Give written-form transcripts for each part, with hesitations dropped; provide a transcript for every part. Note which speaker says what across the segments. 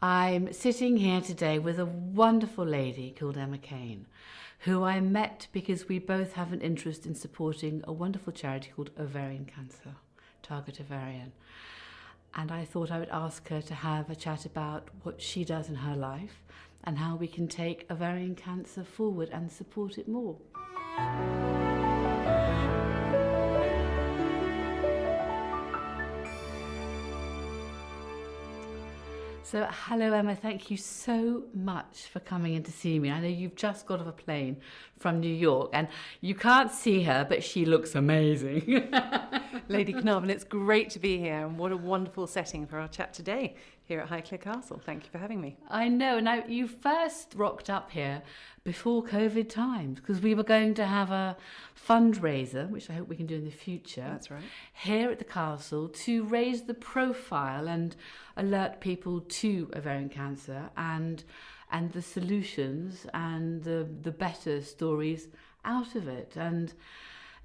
Speaker 1: I'm sitting here today with a wonderful lady called Emma Kane, who I met because we both have an interest in supporting a wonderful charity called Ovarian Cancer, Target Ovarian. And I thought I would ask her to have a chat about what she does in her life and how we can take ovarian cancer forward and support it more. So, hello Emma, thank you so much for coming in to see me. I know you've just got off a plane from New York and you can't see her, but she looks amazing.
Speaker 2: Lady Knobben, it's great to be here, and what a wonderful setting for our chat today here at Highclere Castle. Thank you for having me.
Speaker 1: I know. Now, you first rocked up here before COVID times because we were going to have a fundraiser, which I hope we can do in the future.
Speaker 2: That's right.
Speaker 1: Here at the castle to raise the profile and alert people to ovarian cancer and the solutions and the better stories out of it. And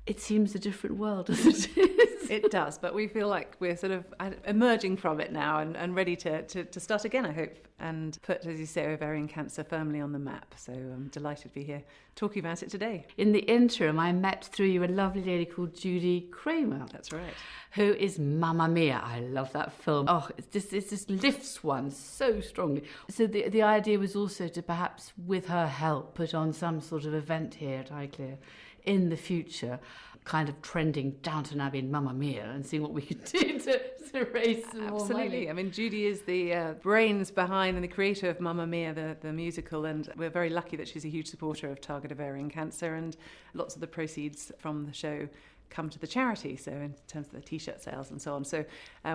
Speaker 1: it seems a different world as it is.
Speaker 2: It does, but we feel like we're sort of emerging from it now and ready to start again, I hope, and put, as you say, ovarian cancer firmly on the map. So I'm delighted to be here talking about it today.
Speaker 1: In the interim, I met through you a lovely lady called Judy Kramer.
Speaker 2: That's right.
Speaker 1: Who is Mamma Mia. I love that film. Oh, it just lifts one so strongly. So the idea was also to perhaps, with her help, put on some sort of event here at Highclere in the future, kind of trending Downton Abbey and Mamma Mia and seeing what we could do to raise some more money.
Speaker 2: Absolutely. I mean, Judy is the brains behind and the creator of Mamma Mia, the musical, and we're very lucky that she's a huge supporter of Target Ovarian Cancer, and lots of the proceeds from the show come to the charity, so in terms of the t-shirt sales and so on. So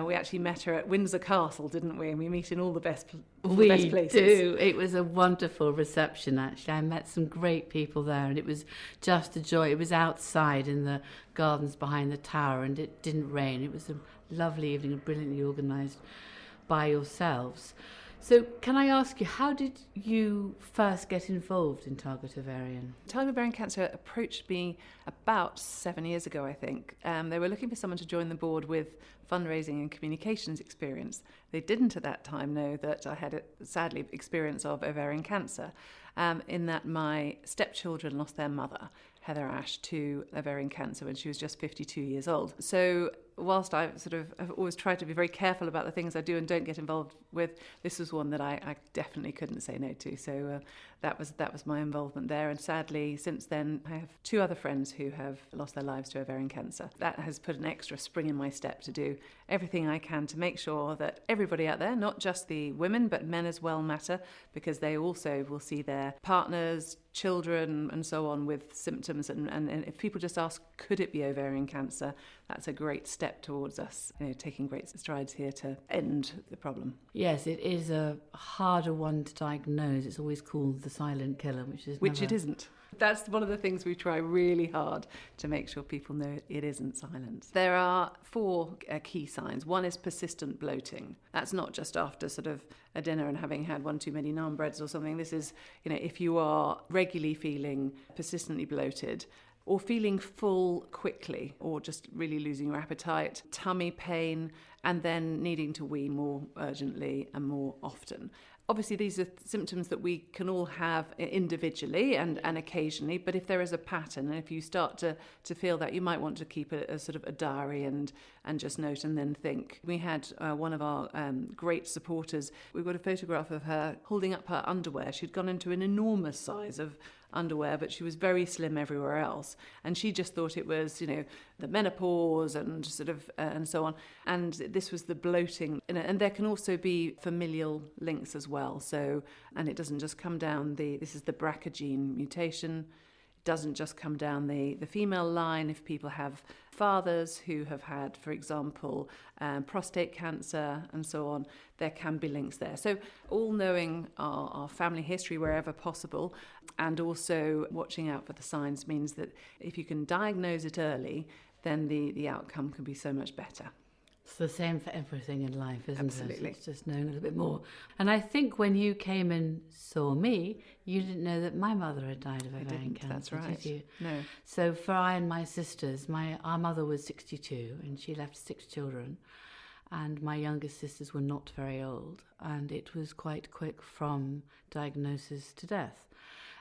Speaker 2: we actually met her at Windsor Castle, didn't we? And we meet in all the best places.
Speaker 1: We do. It was a wonderful reception, actually. I met some great people there, and it was just a joy. It was outside in the gardens behind the tower, and it didn't rain. It was a lovely evening, brilliantly organised by yourselves. So can I ask you, how did you first get involved in Target Ovarian?
Speaker 2: Target Ovarian Cancer approached me about 7 years ago, I think. They were looking for someone to join the board with fundraising and communications experience. They didn't at that time know that I had, sadly, experience of ovarian cancer, in that my stepchildren lost their mother, Heather Ash, to ovarian cancer when she was just 52 years old. So whilst I have always tried to be very careful about the things I do and don't get involved with, this was one that I definitely couldn't say no to. So that was my involvement there. And sadly, since then, I have two other friends who have lost their lives to ovarian cancer. That has put an extra spring in my step to do everything I can to make sure that everybody out there, not just the women, but men as well, matter, because they also will see their partners, children and so on with symptoms, and if people just ask, could it be ovarian cancer, that's a great step towards us, taking great strides here to end the problem.
Speaker 1: Yes, it is a harder one to diagnose. It's always called the silent killer, which
Speaker 2: it isn't. That's one of the things we try really hard to make sure people know it isn't silent. There are four key signs. One is persistent bloating. That's not just after sort of a dinner and having had one too many naan breads or something. This is, if you are regularly feeling persistently bloated, or feeling full quickly, or just really losing your appetite, tummy pain, and then needing to wee more urgently and more often. Obviously, these are symptoms that we can all have individually and occasionally, but if there is a pattern, and if you start to feel that, you might want to keep a sort of a diary and just note and then think. We had one of our great supporters, we've got a photograph of her holding up her underwear. She'd gone into an enormous size of underwear, but she was very slim everywhere else, and she just thought it was the menopause and sort of and so on, and this was the bloating, and there can also be familial links as well. So, and it doesn't just come down this is the BRCA gene mutation. It doesn't just come down the female line. If people have fathers who have had, for example, prostate cancer and so on, there can be links there. So all knowing our family history wherever possible, and also watching out for the signs, means that if you can diagnose it early, then the outcome can be so much better.
Speaker 1: It's the same for everything in life, isn't
Speaker 2: Absolutely.
Speaker 1: it? It's just knowing a little bit more. And I think when you came and saw me, you didn't know that my mother had died of ovarian cancer.
Speaker 2: That's right.
Speaker 1: Did you?
Speaker 2: No.
Speaker 1: So for I and my sisters, our mother was 62 and she left 6 children. and my youngest sisters were not very old, and it was quite quick from diagnosis to death.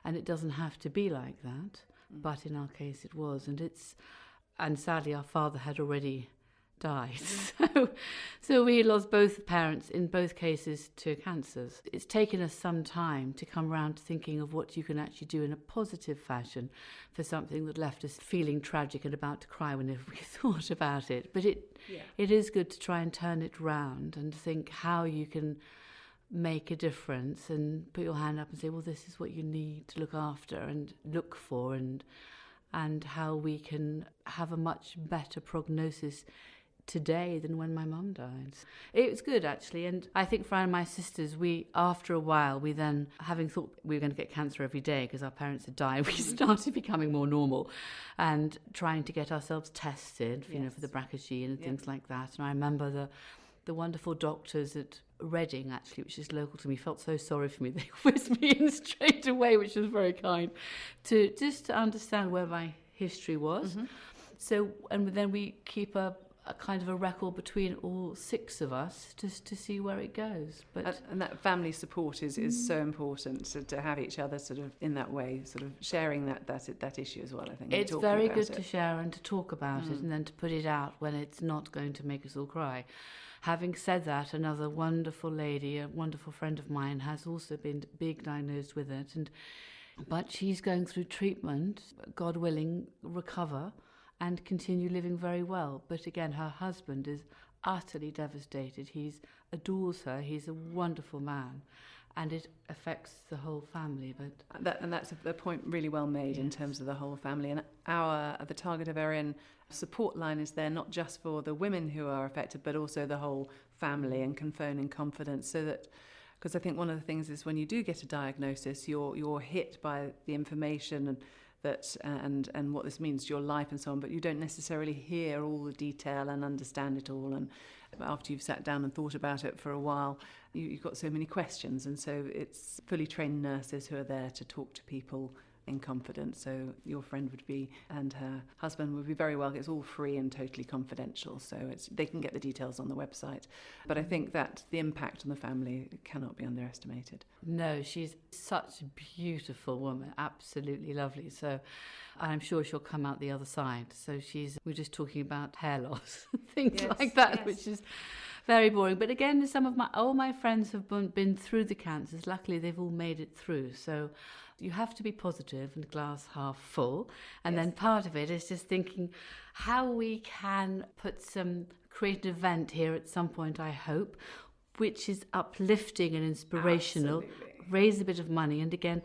Speaker 1: And it doesn't have to be like that, but in our case it was. And sadly our father had already died. So we lost both parents in both cases to cancers. It's taken us some time to come around to thinking of what you can actually do in a positive fashion for something that left us feeling tragic and about to cry whenever we thought about it. But it is good to try and turn it round and think how you can make a difference and put your hand up and say, well, this is what you need to look after and look for, and how we can have a much better prognosis today than when my mum died. It was good, actually, and I think for my sisters, after a while, we then, having thought we were going to get cancer every day because our parents had died, we started becoming more normal and trying to get ourselves tested, you know, for the BRCA and things like that. And I remember the wonderful doctors at Reading, actually, which is local to me, felt so sorry for me. They whisked me in straight away, which was very kind, to understand where my history was. So, and then we keep a kind of a record between all 6 of us just to see where it goes. But
Speaker 2: and that family support is so important, to have each other sort of in that way, sort of sharing that issue as well, I think.
Speaker 1: It's very good to share and to talk about it, and then to put it out when it's not going to make us all cry. Having said that, another wonderful lady, a wonderful friend of mine, has also been diagnosed with it, but she's going through treatment, God willing, recover and continue living very well. But again, her husband is utterly devastated. He adores her. He's a wonderful man, and it affects the whole family. But
Speaker 2: that's a point really well made in terms of the whole family. And the Target Ovarian support line is there not just for the women who are affected, but also the whole family, and can phone in confidence, so that. Because I think one of the things is when you do get a diagnosis, you're hit by the information and what this means to your life and so on, but you don't necessarily hear all the detail and understand it all. And after you've sat down and thought about it for a while, you've got so many questions. And so it's fully trained nurses who are there to talk to people in confidence. So your friend and her husband would be very well. It's all free and totally confidential, so they can get the details on the website. But I think that the impact on the family cannot be underestimated.
Speaker 1: No, she's such a beautiful woman, absolutely lovely. So I'm sure she'll come out the other side. So we're just talking about hair loss, things like that, which is very boring. But again, all my friends have been through the cancers. Luckily, they've all made it through. So you have to be positive and glass half full. And then part of it is just thinking how we can create an event here at some point, I hope, which is uplifting and inspirational, raise a bit of money, and again,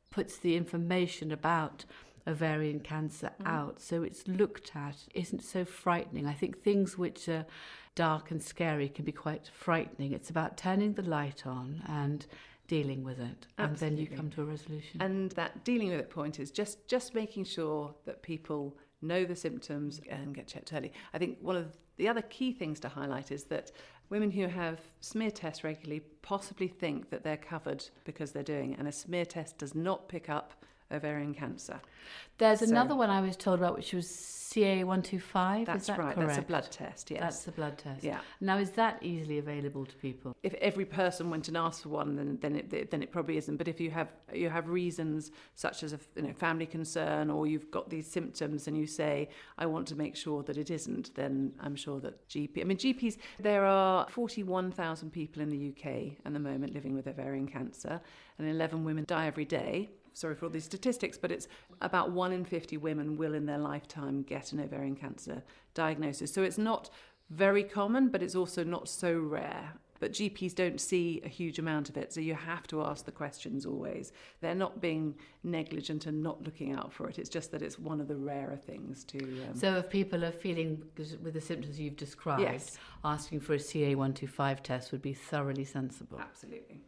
Speaker 1: puts the information about ovarian cancer out, so it's looked at, isn't so frightening. I think things which are dark and scary can be quite frightening. It's about turning the light on and dealing with it, and then you come to a resolution.
Speaker 2: And that dealing with it point is just making sure that people know the symptoms and get checked early. I think one of the other key things to highlight is that women who have smear tests regularly possibly think that they're covered because they're doing it, and a smear test does not pick up ovarian cancer.
Speaker 1: There's another one I was told about, which was CA125.
Speaker 2: That's
Speaker 1: is that
Speaker 2: right.
Speaker 1: correct?
Speaker 2: That's a blood test. Yes,
Speaker 1: that's the blood test.
Speaker 2: Yeah.
Speaker 1: Now, is that easily available to people?
Speaker 2: If every person went and asked for one, then it probably isn't. But if you have reasons such as family concern, or you've got these symptoms and you say, I want to make sure that it isn't, then I'm sure that GPs. There are 41,000 people in the UK at the moment living with ovarian cancer, and 11 women die every day. Sorry for all these statistics, but it's about 1 in 50 women will in their lifetime get an ovarian cancer diagnosis. So it's not very common, but it's also not so rare. But GPs don't see a huge amount of it, so you have to ask the questions always. They're not being negligent and not looking out for it. It's just that it's one of the rarer things to...
Speaker 1: So if people are feeling with the symptoms you've described, asking for a CA125 test would be thoroughly sensible.
Speaker 2: Absolutely.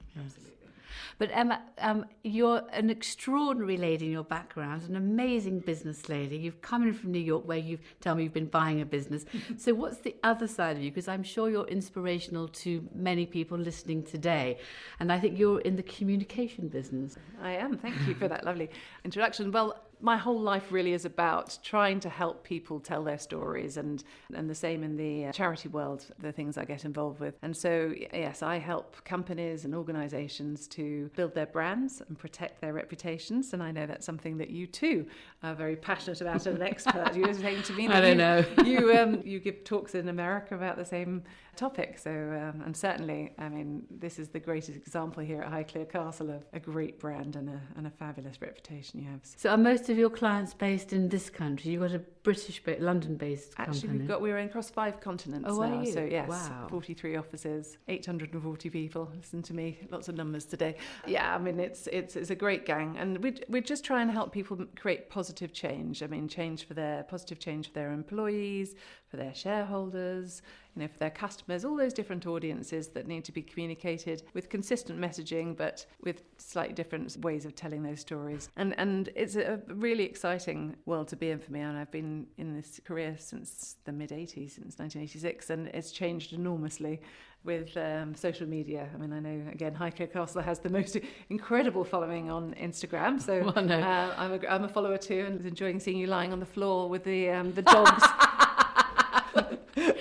Speaker 1: But Emma, you're an extraordinary lady in your background, an amazing business lady. You've come in from New York, where you've told me you've been buying a business. So what's the other side of you? Because I'm sure you're inspirational to many people listening today. And I think you're in the communication business.
Speaker 2: I am. Thank you for that lovely introduction. Well, my whole life really is about trying to help people tell their stories, and the same in the charity world, the things I get involved with. And so, yes, I help companies and organisations to build their brands and protect their reputations. And I know that's something that you too are very passionate about and an expert. You were saying to me that
Speaker 1: I don't know.
Speaker 2: you give talks in America about the same topic. So, and certainly, I mean, this is the greatest example here at Highclere Castle of a great brand and a fabulous reputation you have.
Speaker 1: So are most of your clients based in this country? You've got a London-based company?
Speaker 2: Actually, we're across 5 continents now.
Speaker 1: Are you?
Speaker 2: So yes,
Speaker 1: wow.
Speaker 2: 43 offices, 840 people. Listen to me, lots of numbers today. Yeah, I mean, it's a great gang, and we're just trying to help people create positive change. I mean, positive change for their employees, for their shareholders, for their customers, all those different audiences that need to be communicated with consistent messaging, but with slightly different ways of telling those stories. And it's a really exciting world to be in for me. And I've been in this career since the mid-80s, since 1986, and it's changed enormously with social media. I mean, I know, again, Highclere Castle has the most incredible following on Instagram. So
Speaker 1: well, no.
Speaker 2: I'm a follower too, and was enjoying seeing you lying on the floor with the dogs.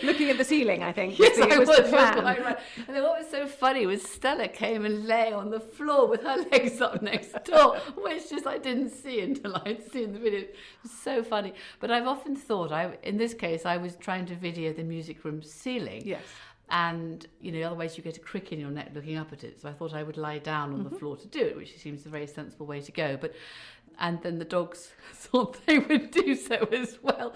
Speaker 2: Looking at the ceiling, I think.
Speaker 1: Yes, I was.
Speaker 2: The plan.
Speaker 1: Right. And then what was so funny was Stella came and lay on the floor with her legs up next door, which just I didn't see until I'd seen the video. It was so funny. But I've often thought, in this case, I was trying to video the music room ceiling.
Speaker 2: Yes.
Speaker 1: And, otherwise you get a crick in your neck looking up at it. So I thought I would lie down on the floor to do it, which seems a very sensible way to go. And then the dogs thought they would do so as well.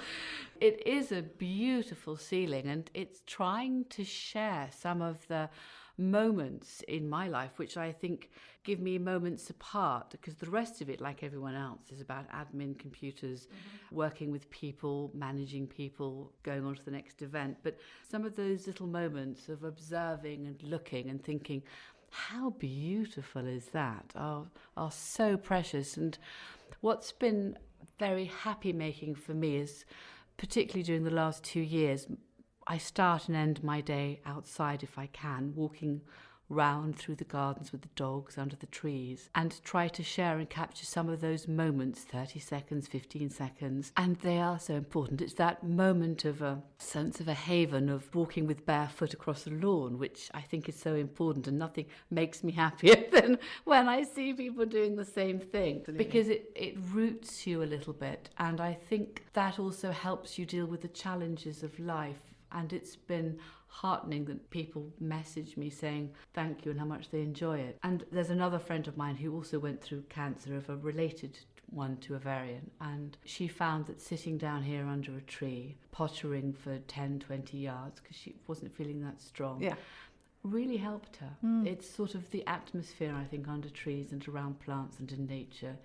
Speaker 1: It is a beautiful ceiling, and it's trying to share some of the moments in my life which I think give me moments apart, because the rest of it, like everyone else, is about admin, computers, working with people, managing people, going on to the next event. But some of those little moments of observing and looking and thinking, how beautiful is that, are so precious. And what's been very happy making for me is, particularly during the last 2 years, I start and end my day outside if I can, walking round through the gardens with the dogs under the trees, and try to share and capture some of those moments, 30 seconds, 15 seconds. And they are so important. It's that moment of a sense of a haven, of walking with bare foot across the lawn, which I think is so important, and nothing makes me happier than when I see people doing the same thing. Absolutely. Because it roots you a little bit, and I think that also helps you deal with the challenges of life. And it's been heartening that people message me saying thank you and how much they enjoy it. And there's another friend of mine who also went through cancer, of a related one to Ovarian, and she found that sitting down here under a tree, pottering for 10, 20 yards, because she wasn't feeling that strong, really helped her. It's sort of the atmosphere, I think, under trees and around plants and in nature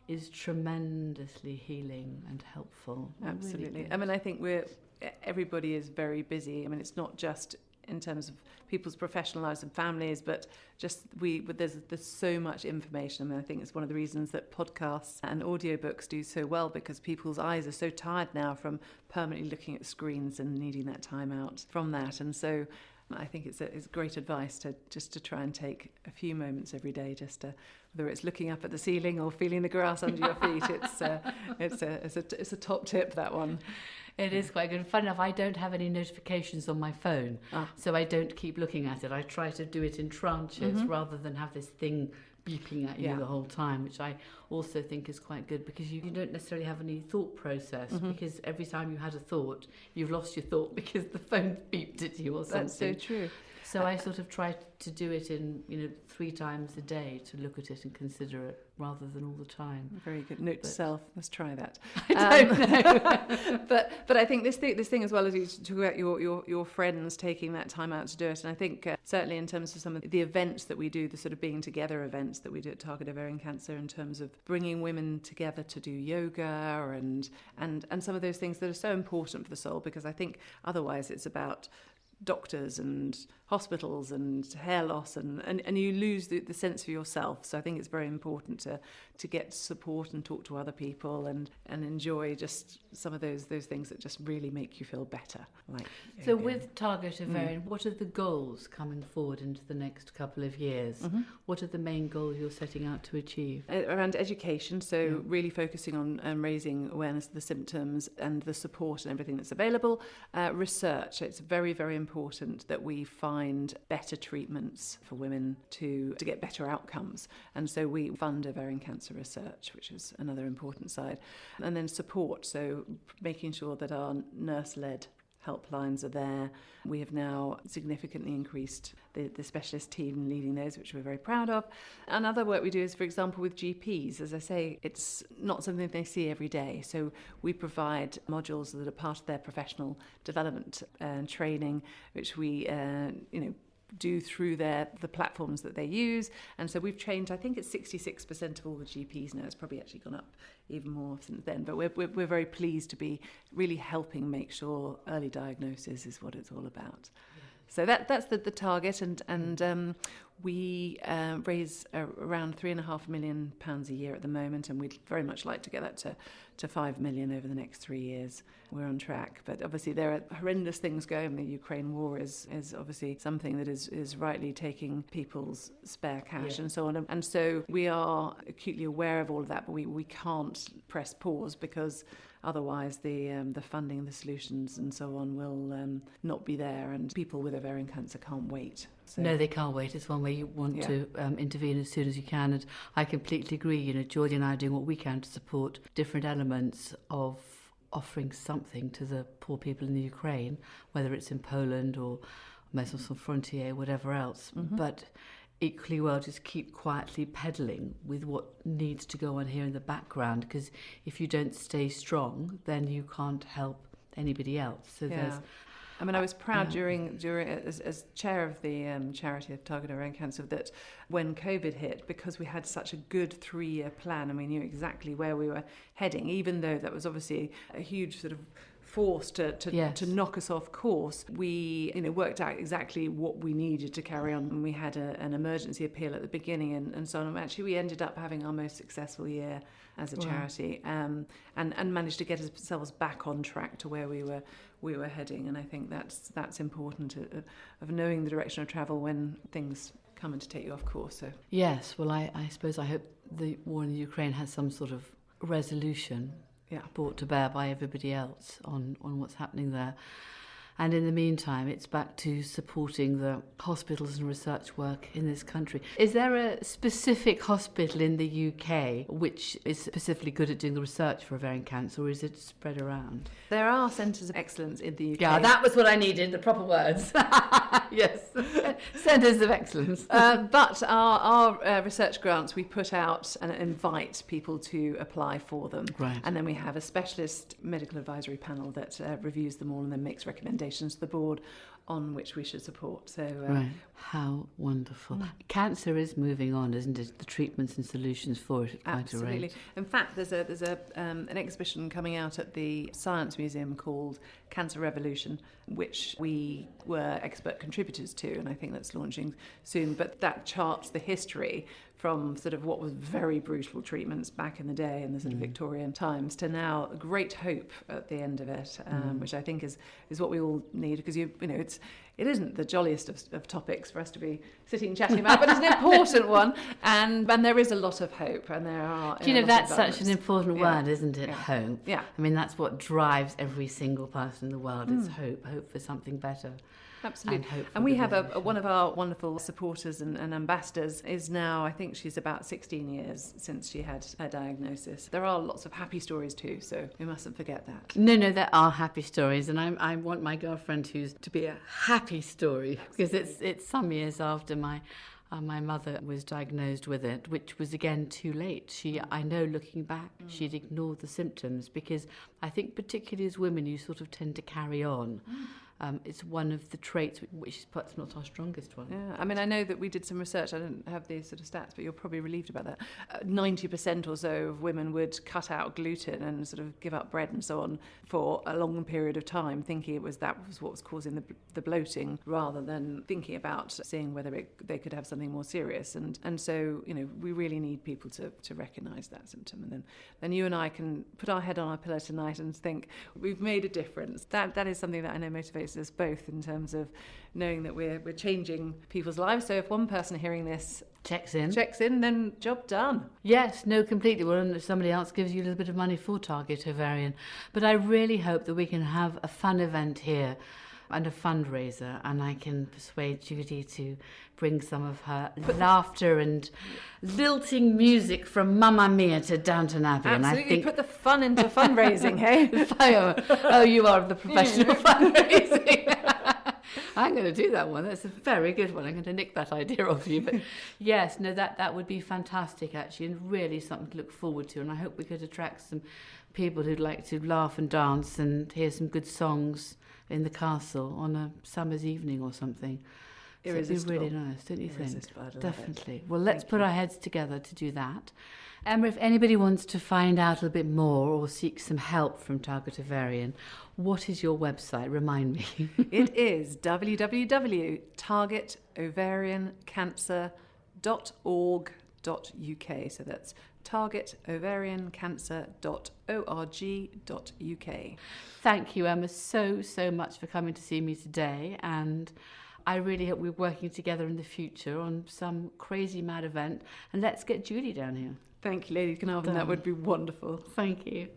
Speaker 1: is tremendously healing and helpul.
Speaker 2: Absolutely. Really, I mean, I think everybody is very busy. I mean, it's not just in terms of people's professional lives and families, but just there's so much information. I mean, I think it's one of the reasons that podcasts and audiobooks do so well, because people's eyes are so tired now from permanently looking at screens and needing that time out from that. And so I think it's great advice to try and take a few moments every day, just to, whether it's looking up at the ceiling or feeling the grass under your feet. It's a top tip, that one.
Speaker 1: It is quite good. Fun enough, I don't have any notifications on my phone, so I don't keep looking at it. I try to do it in tranches rather than have this thing beeping at you the whole time, which I also think is quite good, because you don't necessarily have any thought process, because every time you had a thought, you've lost your thought because the phone beeped at you or something.
Speaker 2: That's so true.
Speaker 1: So I sort of try to do it in 3 times a day, to look at it and consider it rather than all the time.
Speaker 2: Very good. Note to self. Let's try that.
Speaker 1: I don't know.
Speaker 2: but I think this thing as well, as you talk about your friends taking that time out to do it, and I think certainly in terms of some of the events that we do, the sort of being together events that we do at Target Ovarian Cancer, in terms of bringing women together to do yoga and some of those things that are so important for the soul, because I think otherwise it's about doctors and hospitals and hair loss, and you lose the sense of yourself. So I think it's very important to get support and talk to other people and enjoy just some of those things that just really make you feel better. Like
Speaker 1: so with Target Ovarian, what are the goals coming forward into the next couple of years? What are the main goals you're setting out to achieve?
Speaker 2: Around education, so really focusing on raising awareness of the symptoms and the support and everything that's available. Research, it's very, very important that we find better treatments for women to get better outcomes. And so we fund ovarian cancer research, which is another important side. And then support, so making sure that our nurse-led helplines are there. We have now significantly increased the specialist team leading those, which we're very proud of. Another work we do is, for example, with GPs. As I say, it's not something they see every day. So we provide modules that are part of their professional development and training, which we do through the platforms that they use. And so we've trained, I think it's 66% of all the GPs now. It's probably actually gone up even more since then. But we're very pleased to be really helping make sure early diagnosis is what it's all about. So that's the target, and we raise around £3.5 million a year at the moment, and we'd very much like to get that to 5 million over the next 3 years. We're on track, but obviously there are horrendous things going. The Ukraine war is obviously something that is rightly taking people's spare cash and so on, and so we are acutely aware of all of that, but we can't press pause because otherwise the funding, the solutions and so on will not be there, and people with ovarian cancer can't wait. So.
Speaker 1: No, they can't wait. It's one way you want to intervene as soon as you can. And I completely agree. You know, Georgie and I are doing what we can to support different elements of offering something to the poor people in the Ukraine, whether it's in Poland or Maison Sans Frontières, whatever else. But equally well, just keep quietly peddling with what needs to go on here in the background, because if you don't stay strong, then you can't help anybody else. So there's...
Speaker 2: I mean, I was proud during as chair of the charity of Target Ovarian Cancer that when COVID hit, because we had such a good 3-year plan and we knew exactly where we were heading, even though that was obviously a huge sort of force to knock us off course, we worked out exactly what we needed to carry on. And we had an emergency appeal at the beginning and so on. And actually, we ended up having our most successful year as a charity, and managed to get ourselves back on track to where we were heading. And I think that's important of knowing the direction of travel when things come in to take you off course. So
Speaker 1: yes, well, I suppose I hope the war in the Ukraine has some sort of resolution brought to bear by everybody else on what's happening there. And in the meantime, it's back to supporting the hospitals and research work in this country. Is there a specific hospital in the UK which is specifically good at doing the research for ovarian cancer, or is it spread around?
Speaker 2: There are centres of excellence in the UK.
Speaker 1: Yeah, that was what I needed, the proper words. Yes, centres of excellence.
Speaker 2: But our research grants, we put out and invite people to apply for them.
Speaker 1: Right.
Speaker 2: And then we have a specialist medical advisory panel that reviews them all and then makes recommendations to the board on which we should support. So
Speaker 1: right. How wonderful. Cancer is moving on, isn't it? The treatments and solutions for it at quite
Speaker 2: absolutely.
Speaker 1: a rate.
Speaker 2: In fact, there's an exhibition coming out at the Science Museum called Cancer Revolution, which we were expert contributors to, and I think that's launching soon. But that charts the history from sort of what was very brutal treatments back in the day in the sort of Victorian times to now great hope at the end of it, which I think is what we all need, because it isn't the jolliest of topics for us to be sitting chatting about, but it's an important one, and there is a lot of hope, and there are.
Speaker 1: That's such an important word, isn't it? Yeah. Hope.
Speaker 2: Yeah.
Speaker 1: I mean, that's what drives every single person in the world. It's hope for something better.
Speaker 2: Absolutely. And we have one of our wonderful supporters and ambassadors is now, I think she's about 16 years since she had her diagnosis. There are lots of happy stories too, so we mustn't forget that.
Speaker 1: No, there are happy stories, and I want my girlfriend to be a happy story, because it's some years after my mother was diagnosed with it, which was again too late. I know looking back, she'd ignored the symptoms, because I think particularly as women you sort of tend to carry on. It's one of the traits which is perhaps not our strongest one.
Speaker 2: Yeah, I mean, I know that we did some research. I don't have these sort of stats, but you're probably relieved about that. 90% or so of women would cut out gluten and sort of give up bread and so on for a long period of time, thinking that was what was causing the bloating, rather than thinking about seeing whether they could have something more serious. And so, we really need people to recognise that symptom. And then you and I can put our head on our pillow tonight and think we've made a difference. That is something that I know motivates us both, in terms of knowing that we're changing people's lives. So if one person hearing this
Speaker 1: checks in,
Speaker 2: then job done.
Speaker 1: Yes, no, completely. Well, and if somebody else gives you a little bit of money for Target Ovarian. But I really hope that we can have a fun event here and a fundraiser, and I can persuade Judy to bring some of her laughter and lilting music from Mamma Mia to Downton Abbey.
Speaker 2: Absolutely,
Speaker 1: and I think
Speaker 2: put the fun into fundraising, hey?
Speaker 1: Oh, you are the professional fundraising. I'm going to do that one. That's a very good one. I'm going to nick that idea off you. But yes, no, that would be fantastic, actually, and really something to look forward to. And I hope we could attract some people who'd like to laugh and dance and hear some good songs in the castle on a summer's evening or something.
Speaker 2: Irresistible.
Speaker 1: So it'd be really nice, don't you think?
Speaker 2: I love
Speaker 1: Definitely.
Speaker 2: it.
Speaker 1: Well, let's put our heads together to do that. Emma, if anybody wants to find out a little bit more or seek some help from Target Ovarian, what is your website? Remind me.
Speaker 2: It is www.targetovariancancer.org.uk. So that's targetovariancancer.org.uk.
Speaker 1: Thank you, Emma, so much for coming to see me today, and I really hope we're working together in the future on some crazy mad event, and let's get Judy down here.
Speaker 2: Thank you, Lady Carnarvon. That would be wonderful.
Speaker 1: Thank you.